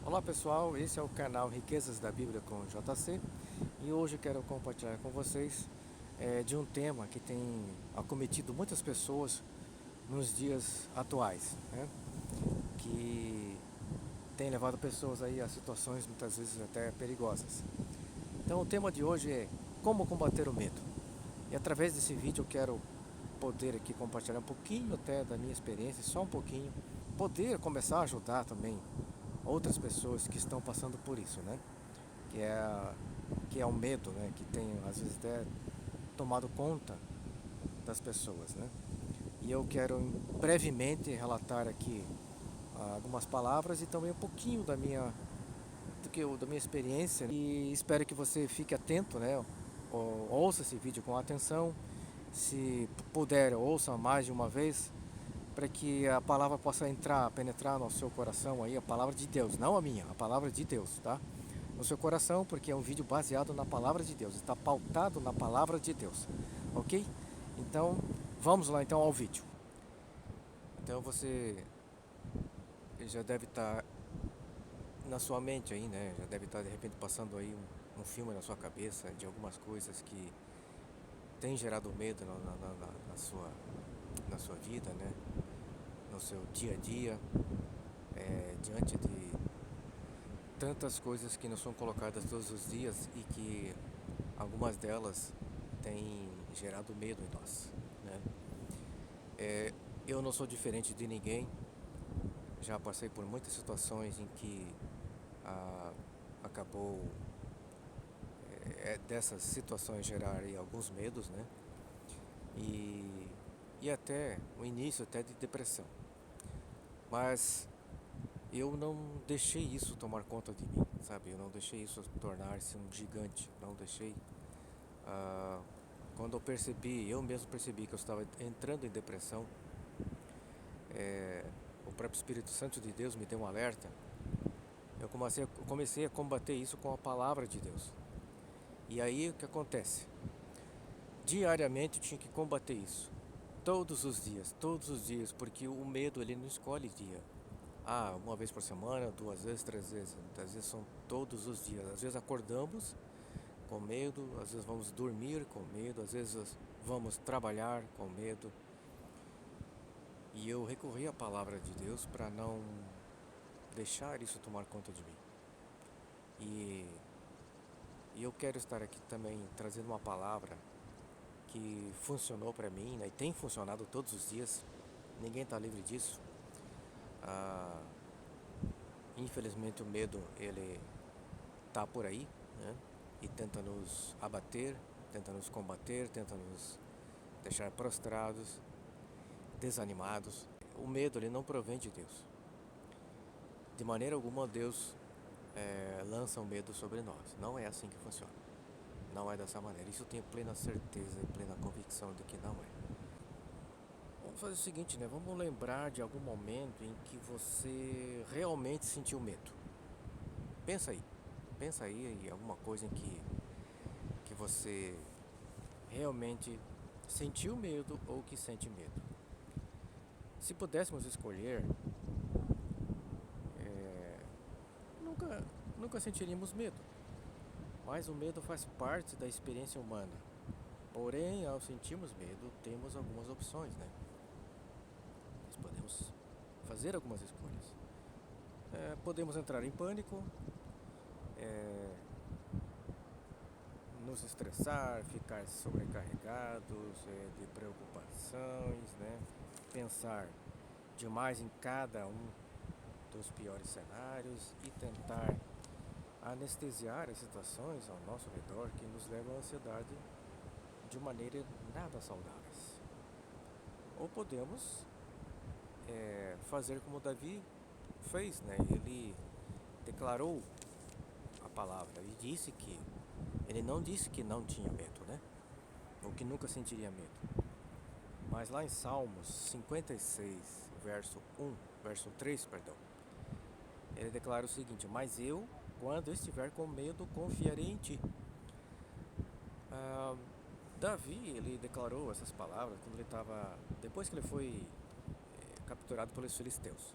Olá pessoal, esse é o canal Riquezas da Bíblia com JC e hoje eu quero compartilhar com vocês de um tema que tem acometido muitas pessoas nos dias atuais, né? Que tem levado pessoas aí a situações muitas vezes até perigosas. Então o tema de hoje é como combater o medo. E através desse vídeo eu quero poder aqui compartilhar um pouquinho até da minha experiência, só um pouquinho, poder começar a ajudar também outras pessoas que estão passando por isso, né? Que é, que é o medo, né? Que tem às vezes até tomado conta das pessoas, né? E eu quero brevemente relatar aqui algumas palavras e também um pouquinho da minha experiência e espero que você fique atento, né? Ouça esse vídeo com atenção, se puder ouça mais de uma vez para que a palavra possa penetrar no seu coração aí, a palavra de Deus, não a minha, a palavra de Deus, tá? No seu coração, porque é um vídeo baseado na palavra de Deus, está pautado na palavra de Deus, ok? Então, vamos lá então ao vídeo. Então você já deve estar na sua mente aí, né? Já deve estar de repente passando aí um filme na sua cabeça de algumas coisas que tem gerado medo na sua vida, né? No seu dia a dia, diante de tantas coisas que nos são colocadas todos os dias e que algumas delas têm gerado medo em nós, né? Eu não sou diferente de ninguém, já passei por muitas situações em que ah, acabou dessas situações gerarem alguns medos, né? E, e até o início até de depressão. Mas eu não deixei isso tomar conta de mim, sabe? Eu não deixei isso tornar-se um gigante, não deixei. Ah, Quando eu mesmo percebi que eu estava entrando em depressão, o próprio Espírito Santo de Deus me deu um alerta. Eu comecei a combater isso com a palavra de Deus. E aí o que acontece? Diariamente eu tinha que combater isso. Todos os dias, porque o medo ele não escolhe dia. Uma vez por semana, duas vezes, três vezes. Às vezes são todos os dias. Às vezes acordamos com medo, às vezes vamos dormir com medo, às vezes vamos trabalhar com medo. E eu recorri à palavra de Deus para não deixar isso tomar conta de mim. E, e eu quero estar aqui também trazendo uma palavra que funcionou para mim, né, e tem funcionado todos os dias. Ninguém está livre disso. Ah, Infelizmente o medo ele tá por aí, né? E tenta nos abater, tenta nos combater, tenta nos deixar prostrados, desanimados. O medo ele não provém de Deus. De maneira alguma Deus lança o medo sobre nós. Não é assim que funciona. Não é dessa maneira. Isso eu tenho plena certeza e plena convicção de que não é. Vamos fazer o seguinte, né? Vamos lembrar de algum momento em que você realmente sentiu medo. Pensa aí. Pensa aí em alguma coisa que você realmente sentiu medo ou que sente medo. Se pudéssemos escolher, nunca, nunca sentiríamos medo. Mas o medo faz parte da experiência humana. Porém, ao sentirmos medo, temos algumas opções, né? Nós podemos fazer algumas escolhas. Podemos entrar em pânico, nos estressar, ficar sobrecarregados de preocupações, né? Pensar demais em cada um dos piores cenários e tentar anestesiar as situações ao nosso redor que nos levam à ansiedade de maneira nada saudáveis. Ou podemos fazer como Davi fez, né? Ele declarou a palavra e disse que ele não disse que não tinha medo, né? Ou que nunca sentiria medo. Mas lá em Salmos 56, verso 3, perdão, ele declara o seguinte: mas eu, quando estiver com medo, confiarei em ti. Ah, Davi, ele declarou essas palavras quando ele estava, depois que ele foi capturado pelos filisteus.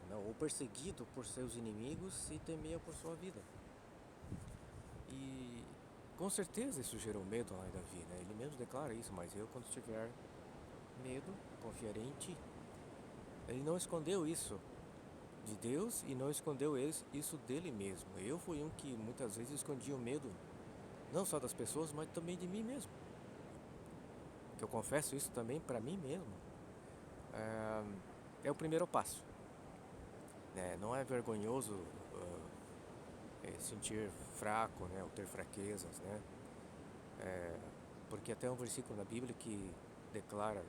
né? Ou perseguido por seus inimigos e temia por sua vida. E com certeza isso gerou medo lá em Davi, né? Ele mesmo declara isso, mas eu quando tiver medo, confiarei em ti. Ele não escondeu isso de Deus e não escondeu isso dele mesmo. Eu fui um que muitas vezes escondia o medo, não só das pessoas, mas também de mim mesmo. Que eu confesso isso também para mim mesmo. É o primeiro passo, né? Não é vergonhoso sentir fraco, né? Ou ter fraquezas, né? Porque até um versículo na Bíblia que declara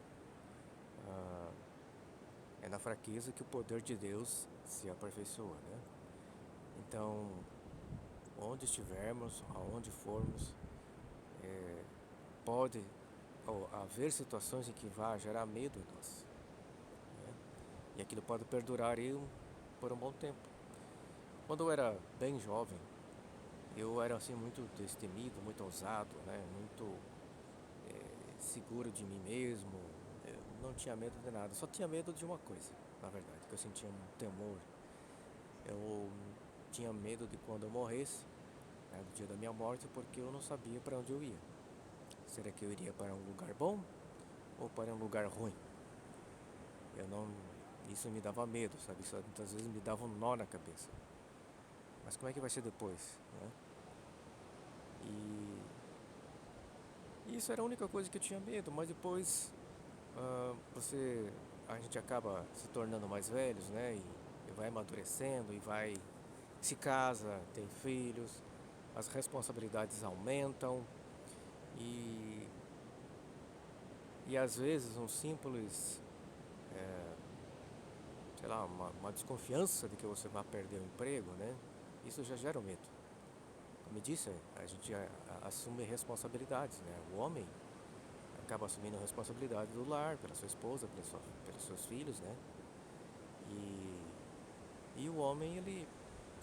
é na fraqueza que o poder de Deus se aperfeiçoa, né? Então, onde estivermos, aonde formos, pode haver situações em que vá gerar medo em nós, né? E aquilo pode perdurar aí por um bom tempo. Quando eu era bem jovem, eu era assim muito destemido, muito ousado, né? Muito seguro de mim mesmo. Eu não tinha medo de nada, só tinha medo de uma coisa, na verdade, que eu sentia um temor. Eu tinha medo de quando eu morresse, né, do dia da minha morte, porque eu não sabia para onde eu ia. Será que eu iria para um lugar bom ou para um lugar ruim? Eu não, isso me dava medo, sabe? Isso muitas vezes me dava um nó na cabeça. Mas como é que vai ser depois, né? E isso era a única coisa que eu tinha medo, mas depois a gente acaba se tornando mais velhos, né? E vai amadurecendo e vai se casa, tem filhos, as responsabilidades aumentam e, e às vezes um simples, sei lá, uma desconfiança de que você vai perder o emprego, né? Isso já gera um medo. Como eu disse, a gente assume responsabilidades, né? O homem acaba assumindo a responsabilidade do lar, pela sua esposa, pelos seus filhos, né? E o homem, ele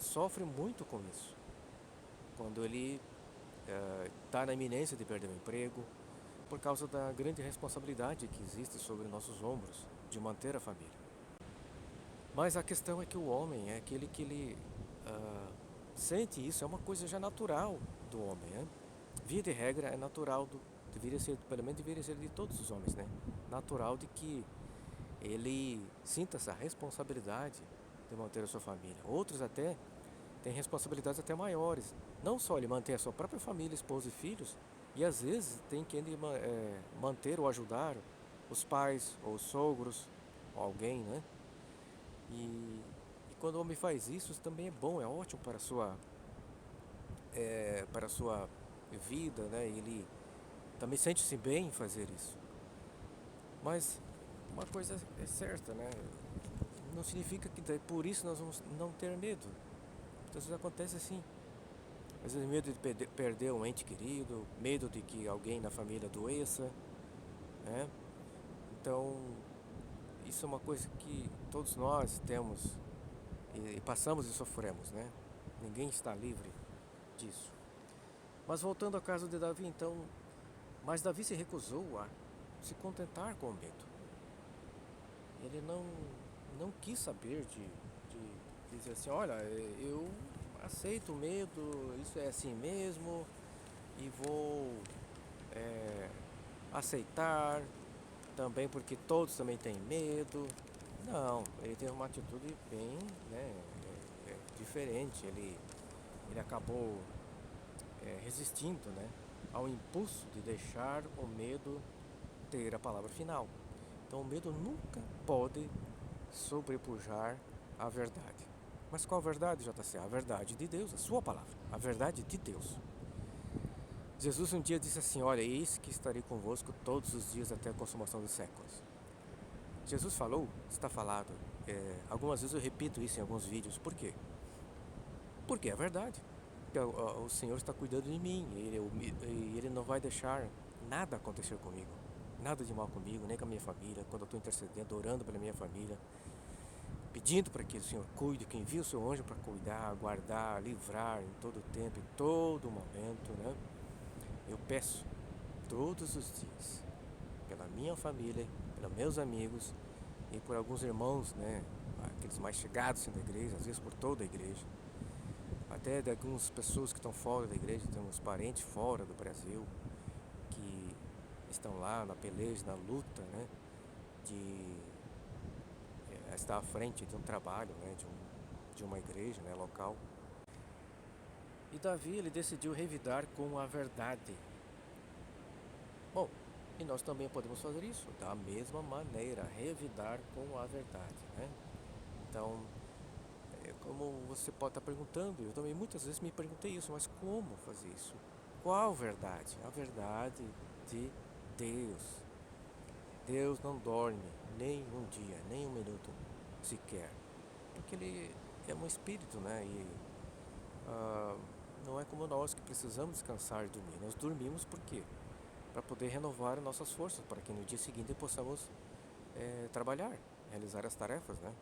sofre muito com isso. Quando ele está na iminência de perder o emprego, por causa da grande responsabilidade que existe sobre nossos ombros de manter a família. Mas a questão é que o homem é aquele que ele sente isso, é uma coisa já natural do homem, né? Via de regra é natural, deveria ser, pelo menos deveria ser de todos os homens, né? Natural de que ele sinta essa responsabilidade de manter a sua família. Outros até têm responsabilidades até maiores. Não só ele manter a sua própria família, esposa e filhos, e às vezes tem que ele manter ou ajudar os pais ou os sogros ou alguém, né? E quando o homem faz isso também é bom, é ótimo para a sua vida, né? Ele também sente-se bem em fazer isso. Mas uma coisa é certa, né? Não significa que por isso nós vamos não ter medo. Muitas vezes acontece assim. Às vezes medo de perder um ente querido, medo de que alguém na família adoeça, né? Então, isso é uma coisa que todos nós temos e passamos e sofremos, né? Ninguém está livre disso. Mas voltando ao caso de Davi, então, mas Davi se recusou a se contentar com o medo. Ele não quis saber de dizer assim, olha, eu aceito o medo, isso é assim mesmo, e vou aceitar também porque todos também têm medo. Não, ele teve uma atitude bem, né, diferente. Ele acabou resistindo, né, ao impulso de deixar o medo ter a palavra final. Então o medo nunca pode sobrepujar a verdade. Mas qual a verdade, JC? A verdade de Deus, a sua palavra, a verdade de Deus. Jesus um dia disse assim, olha, eis que estarei convosco todos os dias até a consumação dos séculos. Jesus falou, está falado. Algumas vezes eu repito isso em alguns vídeos. Por quê? Porque é verdade. O Senhor está cuidando de mim e Ele não vai deixar nada acontecer comigo. Nada de mal comigo, nem com a minha família. Quando eu estou intercedendo, orando pela minha família, pedindo para que o Senhor cuide, que envie o seu anjo para cuidar, guardar, livrar em todo o tempo, em todo momento, né? Eu peço todos os dias pela minha família, pelos meus amigos e por alguns irmãos, né, aqueles mais chegados assim, da igreja, às vezes por toda a igreja, até de algumas pessoas que estão fora da igreja, temos parentes fora do Brasil que estão lá na peleja, na luta, né, de estar à frente de um trabalho, né, de uma igreja, né, local. E Davi, ele decidiu revidar com a verdade. Bom, e nós também podemos fazer isso da mesma maneira, revidar com a verdade, né? Então, como você pode estar perguntando, eu também muitas vezes me perguntei isso, mas como fazer isso? Qual verdade? A verdade de Deus. Deus não dorme nem um dia, nem um minuto sequer, porque Ele é um espírito, né? E ah, não é como nós que precisamos descansar e dormir. Nós dormimos por quê? Para poder renovar nossas forças, para que no dia seguinte possamos trabalhar, realizar as tarefas, né?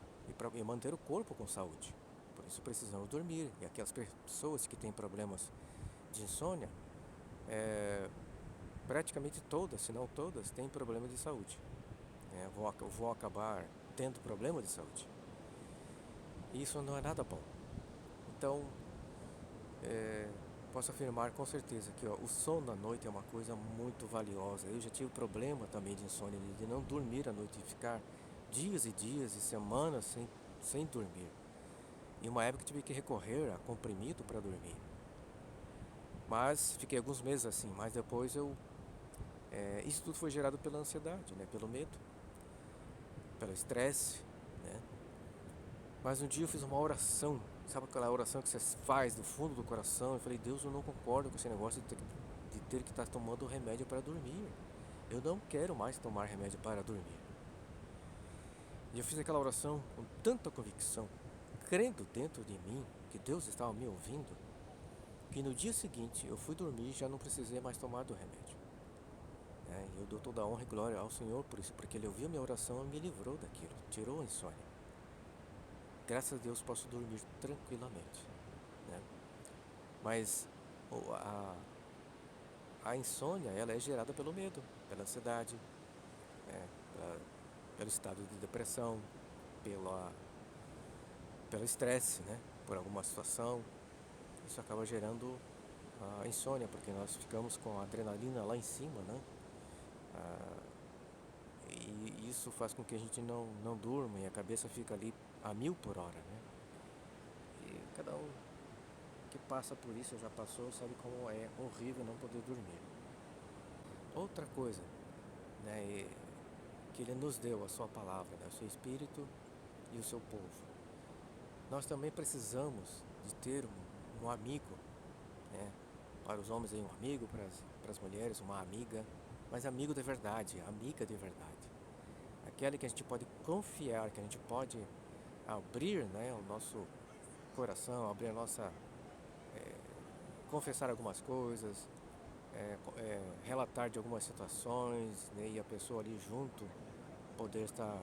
E manter o corpo com saúde. Por isso precisamos dormir. E aquelas pessoas que têm problemas de insônia, praticamente todas, se não todas, têm problema de saúde. Vão acabar tendo problema de saúde. E isso não é nada bom. Então, posso afirmar com certeza que o sono à noite é uma coisa muito valiosa. Eu já tive problema também de insônia, de não dormir à noite e ficar dias e dias e semanas sem dormir. Em uma época tive que recorrer a comprimido para dormir. Mas fiquei alguns meses assim, mas depois isso tudo foi gerado pela ansiedade, né? Pelo medo, pelo estresse, né? Mas um dia eu fiz uma oração, sabe aquela oração que você faz do fundo do coração? Eu falei, Deus, eu não concordo com esse negócio de ter que estar tomando remédio para dormir. Eu não quero mais tomar remédio para dormir. E eu fiz aquela oração com tanta convicção, crendo dentro de mim que Deus estava me ouvindo, que no dia seguinte eu fui dormir e já não precisei mais tomar do remédio. Eu dou toda a honra e glória ao Senhor por isso, porque Ele ouviu minha oração e me livrou daquilo, tirou a insônia. Graças a Deus posso dormir tranquilamente, né? Mas a insônia, ela é gerada pelo medo, pela ansiedade, né? Pelo estado de depressão, pelo estresse, né? Por alguma situação. Isso acaba gerando a insônia, porque nós ficamos com a adrenalina lá em cima, né? E isso faz com que a gente não durma e a cabeça fica ali a 1000 por hora, né? E cada um que passa por isso, já passou, sabe como é horrível não poder dormir. Outra coisa, né, que Ele nos deu a sua palavra, né, o seu Espírito e o seu povo. Nós também precisamos de ter um amigo, né? Para os homens aí um amigo, para as mulheres uma amiga, mas amigo de verdade, amiga de verdade. Aquele que a gente pode confiar, que a gente pode abrir, né, o nosso coração, abrir a nossa, confessar algumas coisas, relatar de algumas situações, né, e a pessoa ali junto poder estar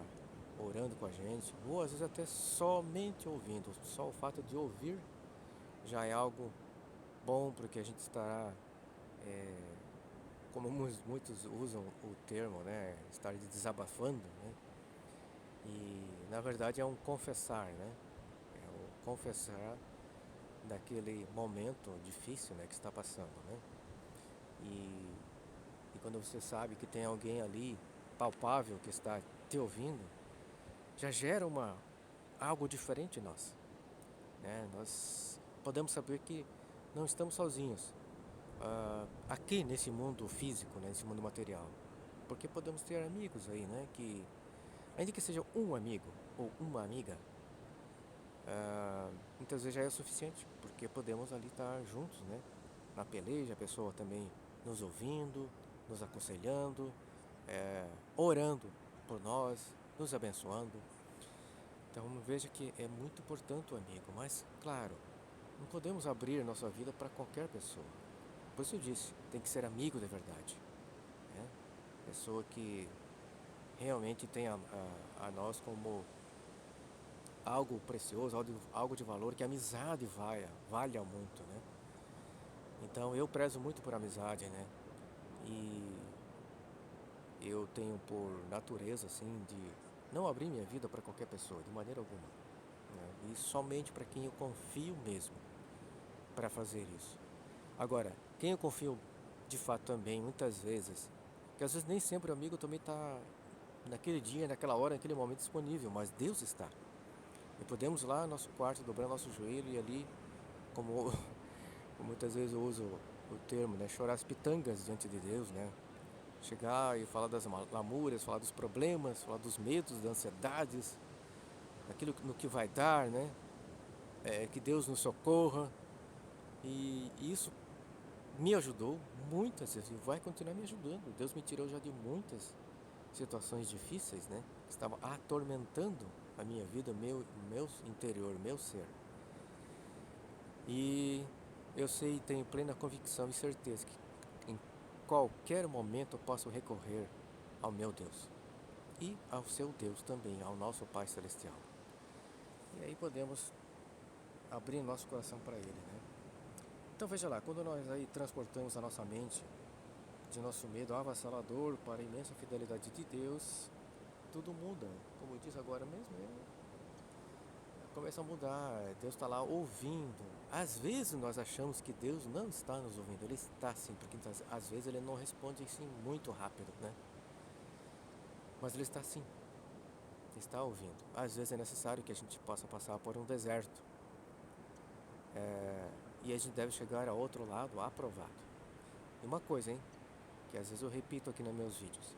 orando com a gente, ou às vezes até somente ouvindo. Só o fato de ouvir já é algo bom, porque a gente estará, como muitos usam o termo, né, estar desabafando, né, e na verdade é um confessar, né, é o confessar daquele momento difícil, né, que está passando, né, e quando você sabe que tem alguém ali palpável que está te ouvindo, já gera algo diferente em nós, né? Nós podemos saber que não estamos sozinhos aqui nesse mundo físico, né? Nesse mundo material, porque podemos ter amigos aí, né? Que ainda que seja um amigo ou uma amiga, muitas vezes já é o suficiente, porque podemos ali estar juntos, né? Na peleja, a pessoa também nos ouvindo, nos aconselhando, orando por nós, nos abençoando. Então veja que é muito importante o amigo, mas claro, não podemos abrir nossa vida para qualquer pessoa. Por isso eu disse, tem que ser amigo de verdade, né? Pessoa que realmente tem a nós como algo precioso, algo de valor, que a amizade valha muito, né? Então eu prezo muito por amizade, né? E eu tenho por natureza, assim, de Não abrir minha vida para qualquer pessoa, de maneira alguma, né? E somente para quem eu confio mesmo para fazer isso. Agora, quem eu confio de fato também, muitas vezes, que às vezes nem sempre o amigo também está naquele dia, naquela hora, naquele momento disponível, mas Deus está. E podemos ir lá no nosso quarto, dobrar nosso joelho e ali, como, como muitas vezes eu uso o termo, né, chorar as pitangas diante de Deus, né? Chegar e falar das lamúrias, falar dos problemas, falar dos medos, das ansiedades, daquilo no que vai dar, né? Que Deus nos socorra. E isso me ajudou muitas vezes e vai continuar me ajudando. Deus me tirou já de muitas situações difíceis, né? Que estavam atormentando a minha vida, meu interior, meu ser. E eu sei, tenho plena convicção e certeza que em qualquer momento eu posso recorrer ao meu Deus e ao seu Deus também, ao nosso Pai Celestial. E aí podemos abrir nosso coração para Ele, né? Então veja lá, quando nós aí transportamos a nossa mente de nosso medo avassalador para a imensa fidelidade de Deus, tudo muda. Como eu disse agora mesmo, começa a mudar. Deus está lá ouvindo. Às vezes nós achamos que Deus não está nos ouvindo. Ele está sim, porque às vezes Ele não responde assim muito rápido, né? Mas Ele está sim, está ouvindo. Às vezes é necessário que a gente possa passar por um deserto. E a gente deve chegar ao outro lado aprovado. E uma coisa, hein? Que às vezes eu repito aqui nos meus vídeos.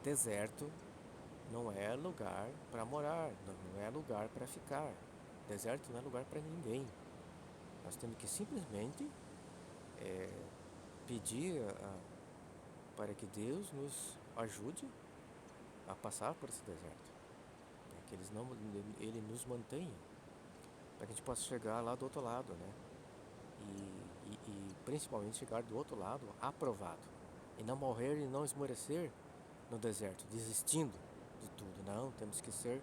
Deserto não é lugar para morar, não é lugar para ficar. Deserto não é lugar para ninguém. Nós temos que simplesmente pedir para que Deus nos ajude a passar por esse deserto, para que Ele nos mantenha, para que a gente possa chegar lá do outro lado, né? E principalmente chegar do outro lado aprovado, e não morrer e não esmorecer no deserto, desistindo de tudo. Não, temos que ser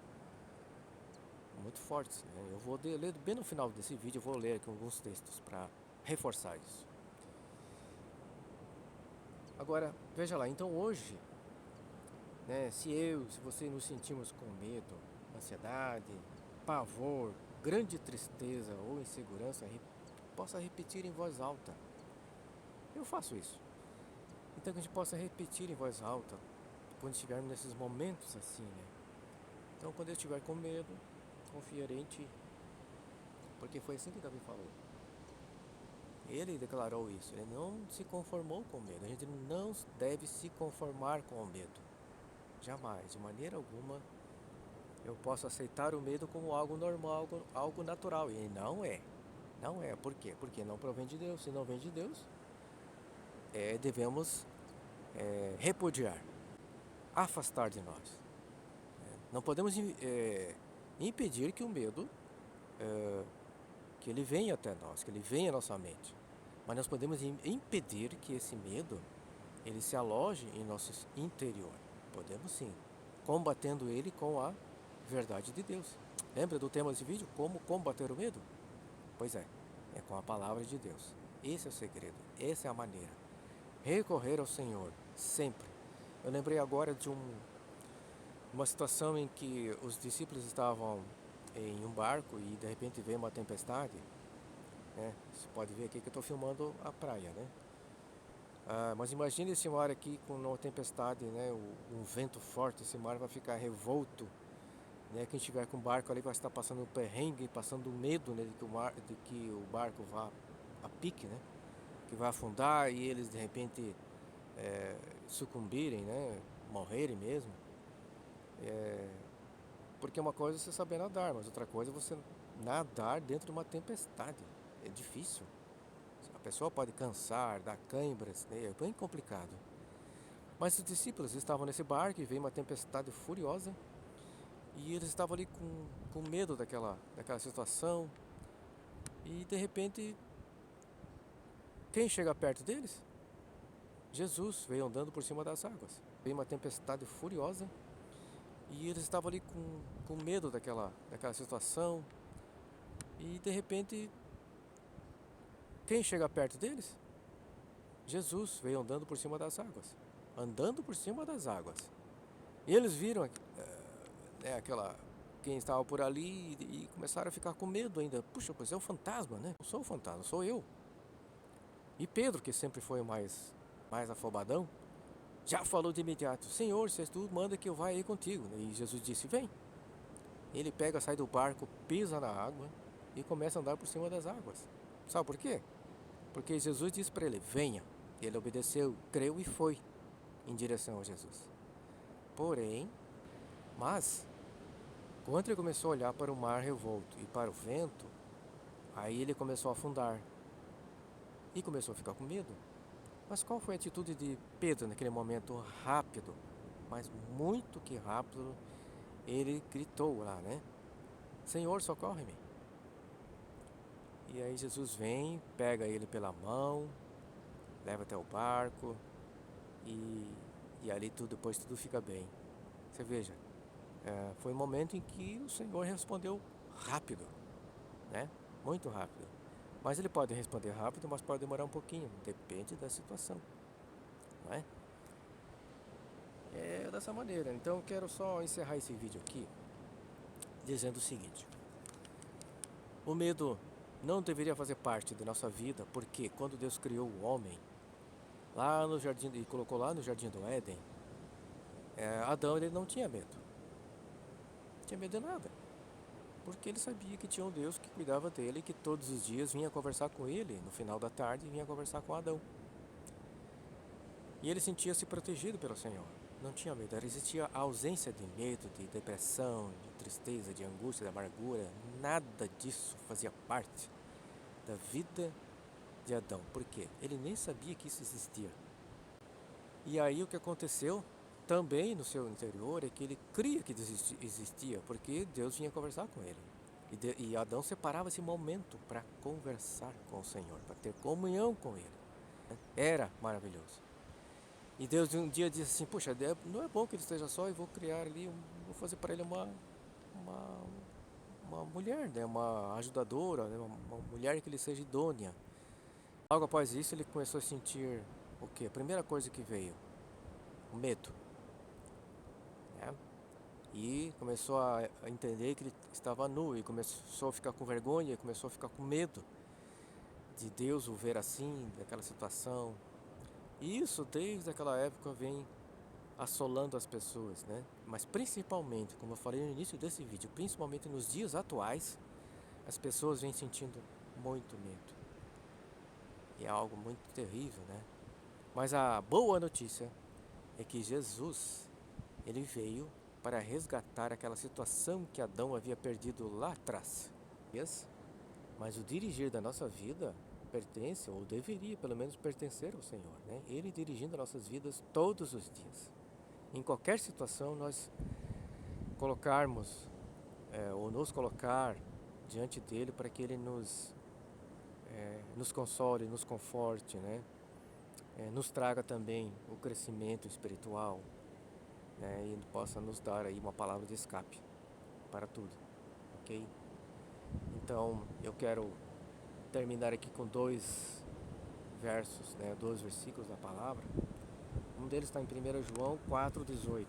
muito fortes, né? Eu vou ler bem no final desse vídeo, eu vou ler aqui alguns textos para reforçar isso. Agora, veja lá, então hoje, né, se você nos sentimos com medo, ansiedade, pavor, grande tristeza ou insegurança, possa repetir em voz alta. Eu faço isso. Então que a gente possa repetir em voz alta quando estivermos nesses momentos assim, né? Então quando eu estiver com medo, confiarei em Ti. Porque foi assim que Davi falou. Ele declarou isso. Ele não se conformou com o medo. A gente não deve se conformar com o medo. Jamais, de maneira alguma, eu posso aceitar o medo como algo normal, algo natural. E não é. Não é. Por quê? Porque não provém de Deus. Se não vem de Deus, devemos repudiar, afastar de nós. Não podemos impedir que o medo, que ele venha até nós, que ele venha à nossa mente. Mas nós podemos impedir que esse medo, ele se aloje em nosso interior. Podemos sim, combatendo ele com a verdade de Deus. Lembra do tema desse vídeo? Como combater o medo? Pois é com a palavra de Deus. Esse é o segredo, essa é a maneira. Recorrer ao Senhor, sempre. Eu lembrei agora de uma situação em que os discípulos estavam em um barco e de repente veio uma tempestade, né? Você pode ver aqui que eu estou filmando a praia, né? Mas imagine esse mar aqui com uma tempestade, né? Um vento forte, esse mar vai ficar revolto, né? Quem estiver com o barco ali vai estar passando um perrengue, passando medo, né? De que o barco vá a pique, né? Que vai afundar e eles de repente sucumbirem, né? Morrerem mesmo. Porque uma coisa é você saber nadar, mas outra coisa é você nadar dentro de uma tempestade. É difícil. A pessoa pode cansar, dar câimbras, né? É bem complicado. Mas os discípulos estavam nesse barco e veio uma tempestade furiosa e eles estavam ali com medo daquela situação. E de repente, quem chega perto deles? Jesus veio andando por cima das águas. Veio uma tempestade furiosa e eles estavam ali com medo daquela situação. E de repente, quem chega perto deles? Jesus veio andando por cima das águas. Andando por cima das águas. E eles viram quem estava por ali e começaram a ficar com medo ainda. Puxa, pois é o fantasma, né? Não sou o fantasma, sou eu. E Pedro, que sempre foi o mais afobadão, já falou de imediato: Senhor, se és tu, manda que eu vá aí contigo. E Jesus disse: vem. Ele pega, sai do barco, pisa na água e começa a andar por cima das águas. Sabe por quê? Porque Jesus disse para ele: venha. Ele obedeceu, creu e foi em direção a Jesus. Porém, mas, quando ele começou a olhar para o mar revolto e para o vento, aí ele começou a afundar e começou a ficar com medo. Mas qual foi a atitude de Pedro naquele momento rápido? Mas muito que rápido, ele gritou lá, né? Senhor, socorre-me. E aí Jesus vem, pega ele pela mão, leva até o barco e ali depois tudo fica bem. Você veja, foi um momento em que o Senhor respondeu rápido, né? Muito rápido. Mas ele pode responder rápido, mas pode demorar um pouquinho, depende da situação, não é? É dessa maneira. Então eu quero só encerrar esse vídeo aqui dizendo o seguinte: o medo não deveria fazer parte da nossa vida, porque quando Deus criou o homem lá no jardim e colocou lá no jardim do Éden, Adão ele não tinha medo. Não tinha medo de nada. Porque ele sabia que tinha um Deus que cuidava dele e que todos os dias vinha conversar com ele, no final da tarde vinha conversar com Adão. E ele sentia-se protegido pelo Senhor. Não tinha medo, existia a ausência de medo, de depressão, de tristeza, de angústia, de amargura. Nada disso fazia parte da vida de Adão. Por quê? Ele nem sabia que isso existia. E aí o que aconteceu também no seu interior é que ele cria que existia, porque Deus vinha conversar com ele. E Adão separava esse momento para conversar com o Senhor, para ter comunhão com ele. Era maravilhoso. E Deus um dia disse assim: puxa, não é bom que ele esteja só, e vou criar ali, vou fazer para ele uma, uma mulher, né? Uma ajudadora, né? Uma mulher que ele seja idônea. Logo após isso ele começou a sentir o quê? A primeira coisa que veio, o medo, né? E começou a entender que ele estava nu e começou a ficar com vergonha, começou a ficar com medo de Deus o ver assim, daquela situação. E isso desde aquela época vem assolando as pessoas, né? Mas principalmente, como eu falei no início desse vídeo, principalmente nos dias atuais, as pessoas vêm sentindo muito medo. E é algo muito terrível, né? Mas a boa notícia é que Jesus, ele veio para resgatar aquela situação que Adão havia perdido lá atrás. Mas o dirigir da nossa vida pertence, ou deveria pelo menos pertencer ao Senhor, né? Ele dirigindo nossas vidas todos os dias. Em qualquer situação nós colocarmos, ou nos colocar diante dele para que ele nos console, nos conforte, né? Nos traga também o crescimento espiritual, né? E possa nos dar aí uma palavra de escape para tudo, ok? Então eu quero terminar aqui com dois versos, né? Dois versículos da palavra. Um deles está em 1 João 4,18.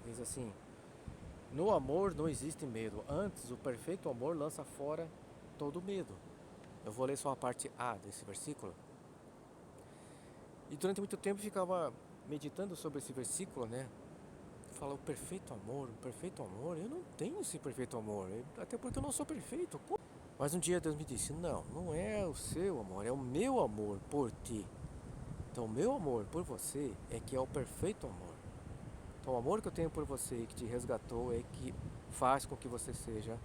Diz assim: no amor não existe medo, antes o perfeito amor lança fora todo medo. Eu vou ler só a parte A desse versículo. E durante muito tempo eu ficava meditando sobre esse versículo, né? Fala o perfeito amor, eu não tenho esse perfeito amor, até porque eu não sou perfeito. Mas um dia Deus me disse: não, não é o seu amor, é o meu amor por ti. Então o meu amor por você é que é o perfeito amor. Então o amor que eu tenho por você, que te resgatou, é que faz com que você seja,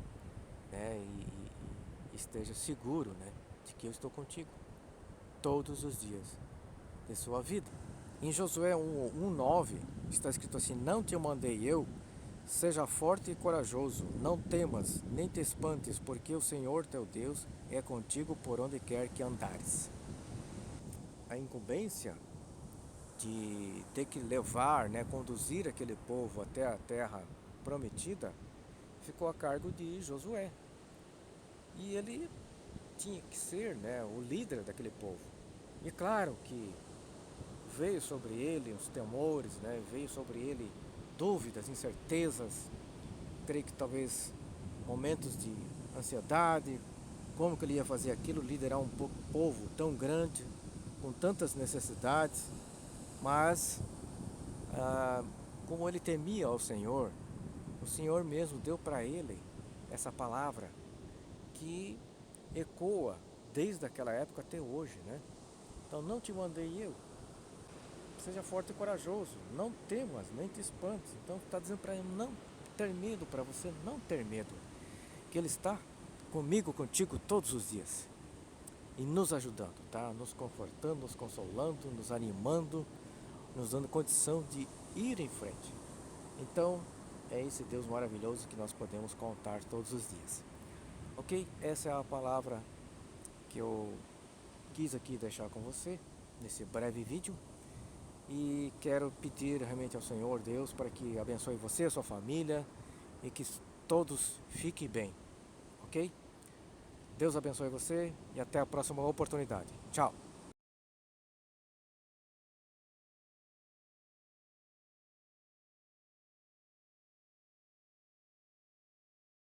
né, e esteja seguro, né, de que eu estou contigo todos os dias de sua vida. Em Josué 1:9 está escrito assim: não te mandei eu, seja forte e corajoso, não temas, nem te espantes, porque o Senhor teu Deus é contigo por onde quer que andares. A incumbência de ter que levar, né, conduzir aquele povo até a terra prometida, ficou a cargo de Josué. E ele tinha que ser, né, o líder daquele povo. E claro que veio sobre ele os temores, né, veio sobre ele dúvidas, incertezas, creio que talvez momentos de ansiedade, como que ele ia fazer aquilo, liderar um povo tão grande, com tantas necessidades, mas ah, como ele temia ao Senhor, o Senhor mesmo deu para ele essa palavra que ecoa desde aquela época até hoje, né? Então não te mandei eu, seja forte e corajoso, não temas, nem te espantes. Então está dizendo para ele não ter medo, para você não ter medo, que ele está comigo, contigo todos os dias e nos ajudando, tá? Nos confortando, nos consolando, nos animando, nos dando condição de ir em frente. Então é esse Deus maravilhoso que nós podemos contar todos os dias. Ok? Essa é a palavra que eu quis aqui deixar com você nesse breve vídeo. E quero pedir realmente ao Senhor Deus para que abençoe você, a sua família e que todos fiquem bem, ok? Deus abençoe você e até a próxima oportunidade. Tchau!